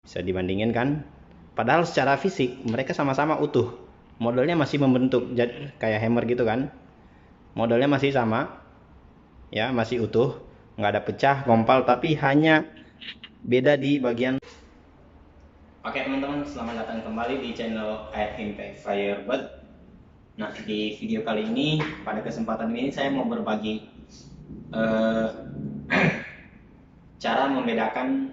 Bisa dibandingin kan? Padahal secara fisik mereka sama-sama utuh. Modelnya masih membentuk kayak hammer gitu kan? Modelnya masih sama, ya masih utuh, nggak ada pecah, gompal, tapi hanya beda di bagian. Oke teman-teman, selamat datang kembali di channel Air Impact Firebird. Nah, di video kali ini, pada kesempatan ini saya mau berbagi eh, cara membedakan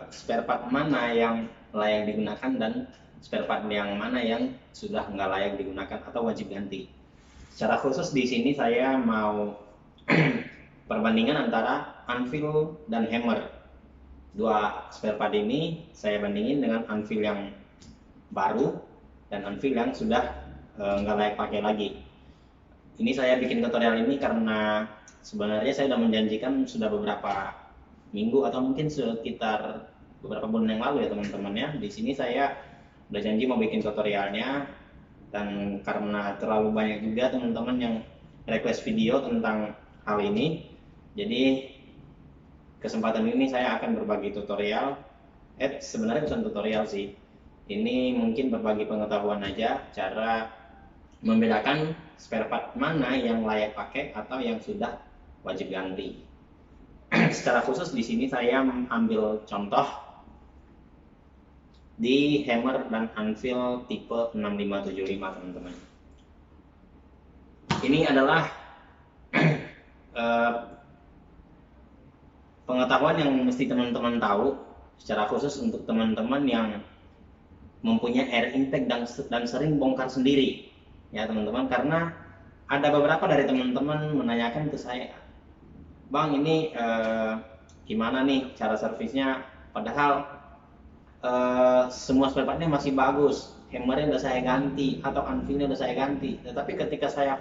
spare part mana yang layak digunakan dan spare part yang mana yang sudah nggak layak digunakan atau wajib ganti. Secara khusus di sini saya mau perbandingan antara anvil dan hammer. Dua spare part ini saya bandingin dengan anvil yang baru dan anvil yang sudah nggak layak pakai lagi. Ini saya bikin tutorial ini karena sebenarnya saya sudah menjanjikan sudah beberapa minggu atau mungkin sekitar beberapa bulan yang lalu ya teman-teman ya. Di sini saya udah janji mau bikin tutorialnya, dan karena terlalu banyak juga teman-teman yang request video tentang hal ini, jadi kesempatan ini saya akan berbagi tutorial. Sebenarnya bukan tutorial sih, ini mungkin berbagi pengetahuan aja cara membedakan spare part mana yang layak pakai atau yang sudah wajib ganti. Secara khusus di sini saya ambil contoh di hammer dan anvil tipe 6575 teman-teman. Ini adalah pengetahuan yang mesti teman-teman tahu, secara khusus untuk teman-teman yang mempunyai air intake dan sering bongkar sendiri ya teman-teman, karena ada beberapa dari teman-teman menanyakan ke saya, Bang ini gimana nih cara servisnya, padahal semua spare partnya masih bagus, hammernya udah saya ganti atau anvilnya udah saya ganti, tetapi ketika saya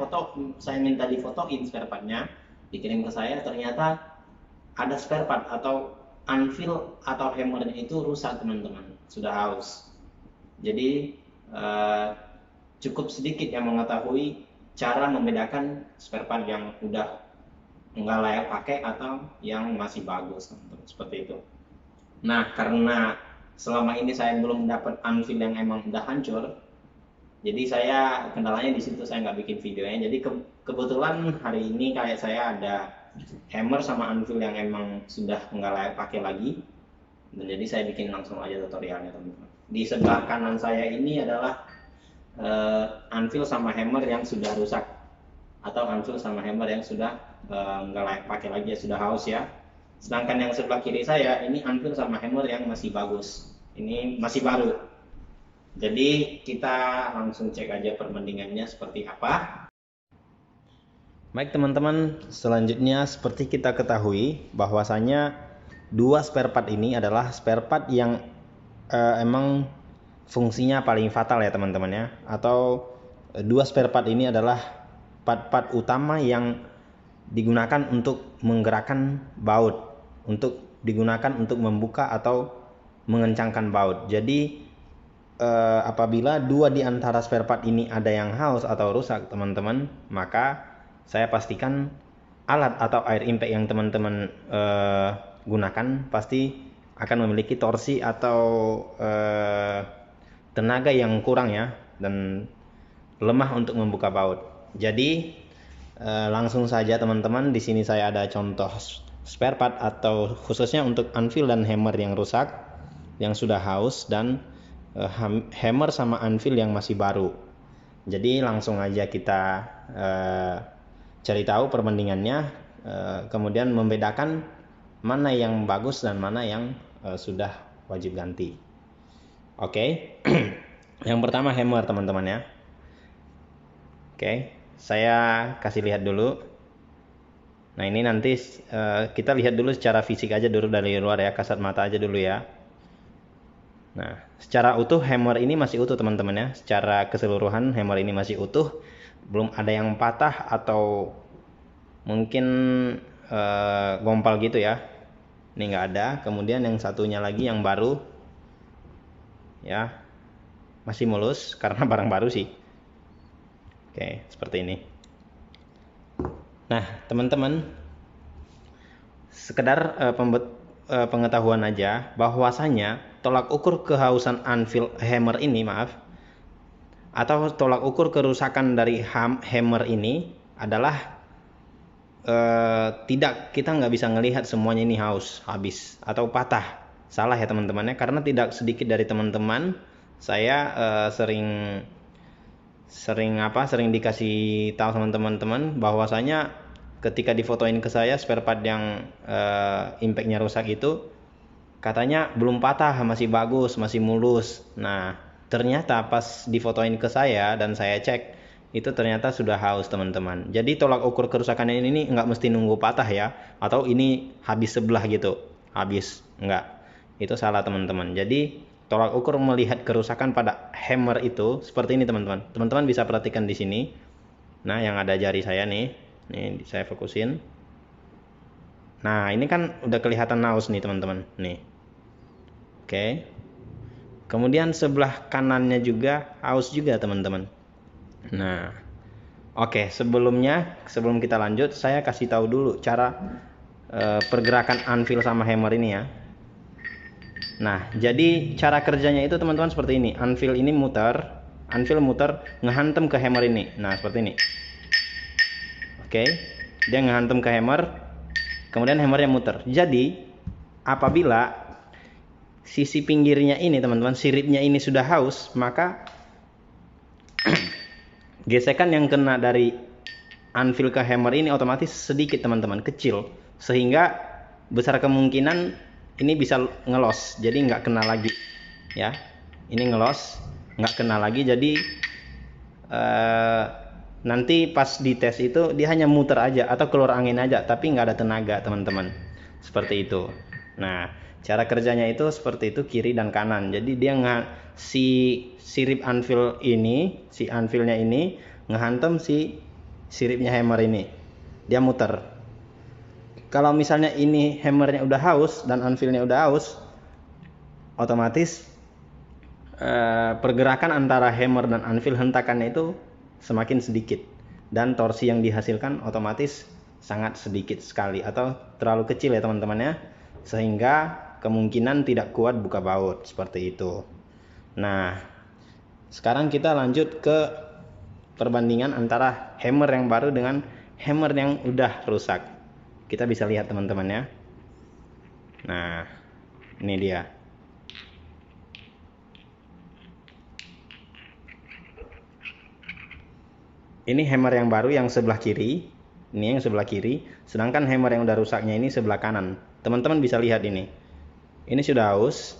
minta difotoin spare partnya, dikirim ke saya, ternyata ada spare part atau anvil atau hammernya itu rusak teman-teman, sudah haus. Jadi cukup sedikit yang mengetahui cara membedakan spare part yang udah nggak layak pakai atau yang masih bagus, teman-teman, seperti itu. Nah, karena selama ini saya belum dapat anvil yang emang udah hancur, jadi saya kendalanya di situ, saya nggak bikin videonya. Jadi kebetulan hari ini kayak saya ada hammer sama anvil yang emang sudah nggak layak pakai lagi, dan jadi saya bikin langsung aja tutorialnya teman-teman. Di sebelah kanan saya ini adalah anvil sama hammer yang sudah rusak atau anvil sama hammer yang sudah nggak layak pakai lagi, ya sudah haus ya. Sedangkan yang sebelah kiri saya ini anvil sama hammer yang masih bagus, ini masih baru. Jadi kita langsung cek aja perbandingannya seperti apa. Baik teman-teman, selanjutnya seperti kita ketahui bahwasanya dua spare part ini adalah spare part yang emang fungsinya paling fatal ya teman-teman ya, atau dua spare part ini adalah part-part utama yang digunakan untuk menggerakkan baut, untuk digunakan untuk membuka atau mengencangkan baut. Jadi apabila dua di antara spare part ini ada yang haus atau rusak teman-teman, maka saya pastikan alat atau air impact yang teman-teman gunakan pasti akan memiliki torsi atau tenaga yang kurang ya, dan lemah untuk membuka baut. Jadi langsung saja teman-teman, di sini saya ada contoh spare part atau khususnya untuk anvil dan hammer yang rusak, yang sudah haus, dan hammer sama anvil yang masih baru. Jadi langsung aja kita cari tahu perbandingannya, kemudian membedakan mana yang bagus dan mana yang sudah wajib ganti. Oke. Yang pertama hammer teman-teman ya. Oke, saya kasih lihat dulu. Nah ini nanti kita lihat dulu secara fisik aja dulu dari luar ya, kasat mata aja dulu ya. Nah, secara utuh hammer ini masih utuh teman-teman ya. Secara keseluruhan hammer ini masih utuh, belum ada yang patah atau mungkin gompal gitu ya. Ini nggak ada. Kemudian yang satunya lagi yang baru, ya masih mulus karena barang baru sih. Oke, seperti ini. Nah, teman-teman, sekedar pengetahuan aja bahwasanya tolak ukur kehausan anvil hammer ini, atau tolak ukur kerusakan dari hammer ini adalah kita nggak bisa ngelihat semuanya ini habis atau patah. Salah ya teman-teman ya, karena tidak sedikit dari teman-teman saya sering dikasih tahu sama teman-teman bahwasanya ketika difotoin ke saya spare part yang impactnya rusak itu katanya belum patah, masih bagus, masih mulus. Nah, ternyata pas difotoin ke saya dan saya cek, itu ternyata sudah haus teman-teman. Jadi tolak ukur kerusakan ini nggak mesti nunggu patah ya, atau ini habis sebelah gitu, habis, nggak. Itu salah teman-teman. Jadi tolak ukur melihat kerusakan pada hammer itu seperti ini teman-teman. Teman-teman bisa perhatikan di sini. Nah, yang ada jari saya nih saya fokusin. Nah, ini kan udah kelihatan haus nih teman-teman. Nih. Oke. Kemudian sebelah kanannya juga haus juga teman-teman. Nah, oke, sebelum kita lanjut, saya kasih tahu dulu cara pergerakan anvil sama hammer ini ya. Nah, jadi cara kerjanya itu teman-teman seperti ini. Anvil muter ngehantem ke hammer ini. Nah, seperti ini. Oke, dia ngehantem ke hammer, kemudian hammernya muter. Jadi, apabila sisi pinggirnya ini teman-teman, siripnya ini sudah haus, maka gesekan yang kena dari anvil ke hammer ini otomatis sedikit teman-teman, kecil, sehingga besar kemungkinan ini bisa ngelos, jadi nggak kena lagi ya. Ini ngelos, nggak kena lagi, jadi nanti pas dites itu dia hanya muter aja atau keluar angin aja, tapi nggak ada tenaga teman-teman, seperti itu. Nah, cara kerjanya itu seperti itu, kiri dan kanan. Jadi dia si sirip anvil ini, si anvilnya ini ngehantem si siripnya hammer ini, dia muter. Kalau misalnya ini hammernya udah haus dan anvilnya udah haus, otomatis pergerakan antara hammer dan anvil hentakannya itu semakin sedikit, dan torsi yang dihasilkan otomatis sangat sedikit sekali atau terlalu kecil ya teman-teman ya, sehingga kemungkinan tidak kuat buka baut seperti itu. Nah, sekarang kita lanjut ke perbandingan antara hammer yang baru dengan hammer yang udah rusak. Kita bisa lihat teman-teman ya. Nah, ini dia. Ini hammer yang baru yang sebelah kiri. Ini yang sebelah kiri. Sedangkan hammer yang udah rusaknya ini sebelah kanan. Teman-teman bisa lihat ini. Ini sudah haus,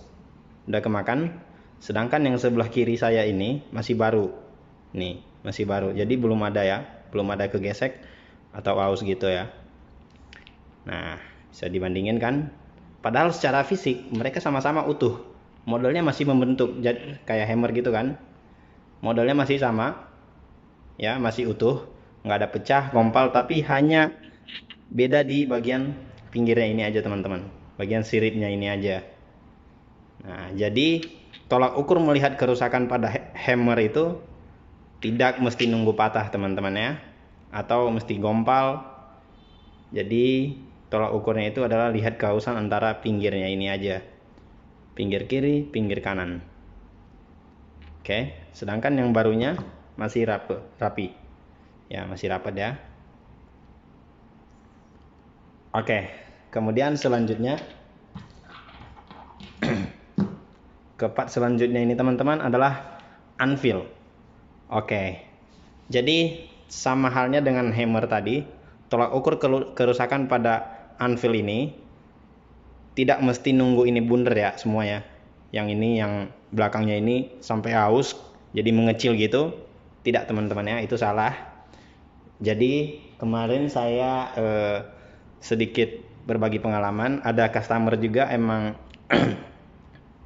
udah kemakan. Sedangkan yang sebelah kiri saya ini masih baru. Nih, masih baru. Jadi belum ada ya, belum ada kegesek atau haus gitu ya. Nah, bisa dibandingin kan? Padahal secara fisik mereka sama-sama utuh. Modelnya masih membentuk, jadi kayak hammer gitu kan? Modelnya masih sama, ya masih utuh, nggak ada pecah, kompal, tapi hanya beda di bagian pinggirnya ini aja teman-teman, bagian siripnya ini aja. Nah, jadi tolak ukur melihat kerusakan pada hammer itu tidak mesti nunggu patah teman-teman ya, atau mesti gompal. Jadi tolak ukurnya itu adalah lihat kehausan antara pinggirnya ini aja, pinggir kiri, pinggir kanan. Oke, sedangkan yang barunya masih rapi ya, masih rapat ya. Oke, kemudian selanjutnya ke part selanjutnya ini teman-teman adalah anvil. Oke, jadi sama halnya dengan hammer tadi, tolak ukur kerusakan pada anvil ini tidak mesti nunggu ini bundar ya semuanya. Yang ini, yang belakangnya ini sampai haus jadi mengecil gitu, tidak teman-teman ya, itu salah. Jadi kemarin saya sedikit berbagi pengalaman. Ada customer juga emang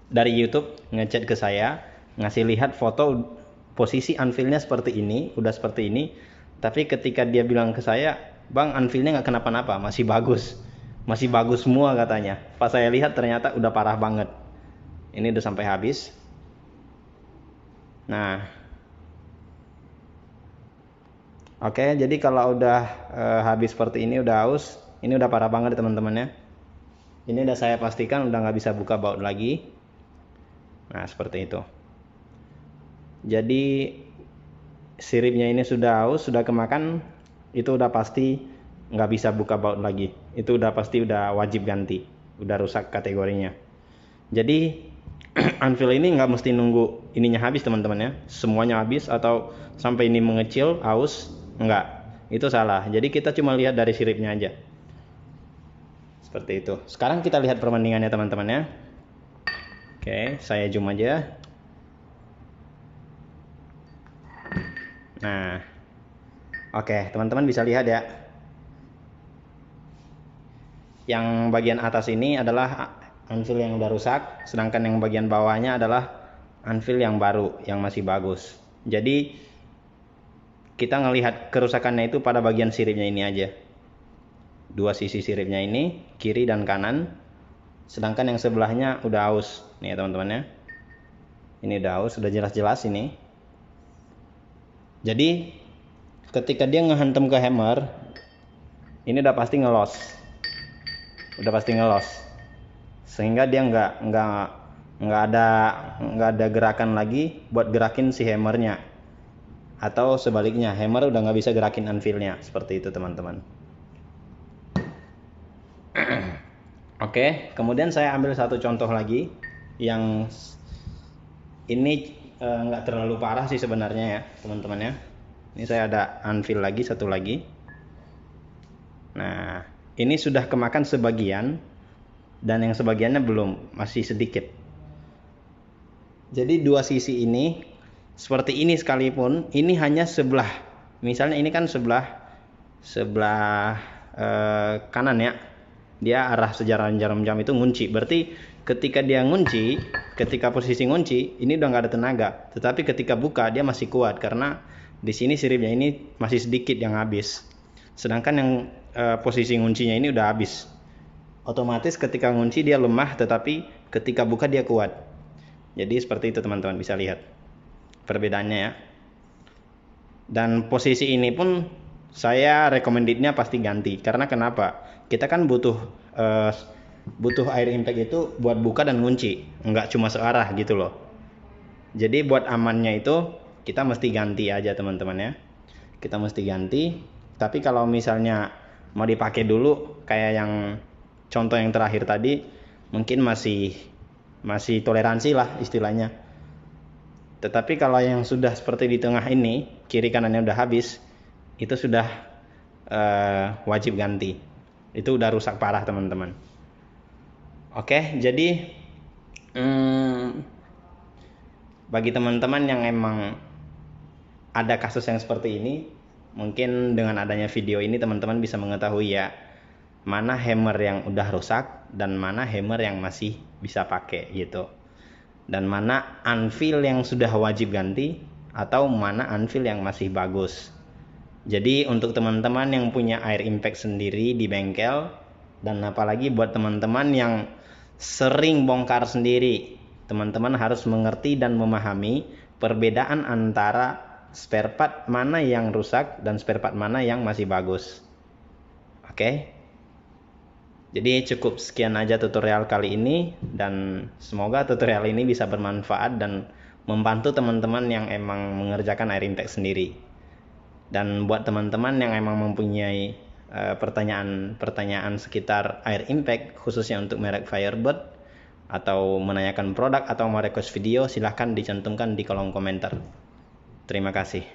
dari YouTube ngechat ke saya, ngasih lihat foto posisi anvilnya seperti ini, udah seperti ini, tapi ketika dia bilang ke saya, bang anvilnya nggak kenapa-napa, masih bagus semua katanya. Pas saya lihat ternyata udah parah banget, ini udah sampai habis. Nah, oke, jadi kalau udah habis seperti ini, udah haus, ini udah parah banget teman-teman ya. Ini udah saya pastikan udah nggak bisa buka baut lagi. Nah, seperti itu. Jadi siripnya ini sudah haus, sudah kemakan, itu udah pasti nggak bisa buka baut lagi. Itu udah pasti udah wajib ganti, udah rusak kategorinya. Jadi anvil ini nggak mesti nunggu ininya habis teman-teman ya, semuanya habis atau sampai ini mengecil, haus, nggak. Itu salah. Jadi kita cuma lihat dari siripnya aja. Seperti itu. Sekarang kita lihat perbandingannya teman-teman ya. Oke, saya zoom aja. Nah, oke, teman-teman bisa lihat ya. Yang bagian atas ini adalah anvil yang udah rusak, sedangkan yang bagian bawahnya adalah anvil yang baru, yang masih bagus. Jadi kita ngelihat kerusakannya itu pada bagian siripnya ini aja. Dua sisi siripnya ini, kiri dan kanan. Sedangkan yang sebelahnya udah haus. Nih ya teman-teman ya. Ini udah haus, sudah jelas-jelas ini. Jadi ketika dia ngehantam ke hammer, ini udah pasti ngelos. Udah pasti ngelos. Sehingga dia nggak ada gerakan lagi buat gerakin si hammernya. Atau sebaliknya, hammer udah nggak bisa gerakin anvilnya. Seperti itu teman-teman. Oke, kemudian saya ambil satu contoh lagi yang ini nggak terlalu parah sih sebenarnya ya teman-teman ya. Ini saya ada anvil lagi, satu lagi. Nah, ini sudah kemakan sebagian dan yang sebagiannya belum, masih sedikit. Jadi dua sisi ini seperti ini sekalipun, ini hanya sebelah. Misalnya ini kan sebelah kanan ya. Dia arah sejaran jarum jam itu ngunci. Berarti ketika dia ngunci, ketika posisi ngunci, ini udah nggak ada tenaga. Tetapi ketika buka dia masih kuat karena di sini siripnya ini masih sedikit yang habis. Sedangkan yang posisi nguncinya ini udah habis. Otomatis ketika ngunci dia lemah, tetapi ketika buka dia kuat. Jadi seperti itu teman-teman, bisa lihat perbedaannya ya. Dan posisi ini pun saya recommendednya pasti ganti. Karena kenapa? Kita kan butuh air impact itu buat buka dan ngunci, nggak cuma searah gitu loh. Jadi buat amannya itu kita mesti ganti aja teman-teman ya. Kita mesti ganti. Tapi kalau misalnya mau dipakai dulu kayak yang contoh yang terakhir tadi, mungkin masih toleransi lah istilahnya. Tetapi kalau yang sudah seperti di tengah ini, kiri kanannya udah habis, itu sudah wajib ganti. Itu udah rusak parah teman-teman. Oke, jadi bagi teman-teman yang emang ada kasus yang seperti ini, mungkin dengan adanya video ini teman-teman bisa mengetahui ya mana hammer yang udah rusak dan mana hammer yang masih bisa pakai gitu. Dan mana anvil yang sudah wajib ganti atau mana anvil yang masih bagus. Jadi untuk teman-teman yang punya air impact sendiri di bengkel, dan apalagi buat teman-teman yang sering bongkar sendiri, teman-teman harus mengerti dan memahami perbedaan antara spare part mana yang rusak dan spare part mana yang masih bagus. Oke? Jadi cukup sekian aja tutorial kali ini, dan semoga tutorial ini bisa bermanfaat dan membantu teman-teman yang emang mengerjakan air impact sendiri. Dan buat teman-teman yang emang mempunyai pertanyaan sekitar air impact khususnya untuk merek Firebird, atau menanyakan produk atau mau request video, silahkan dicantumkan di kolom komentar. Terima kasih.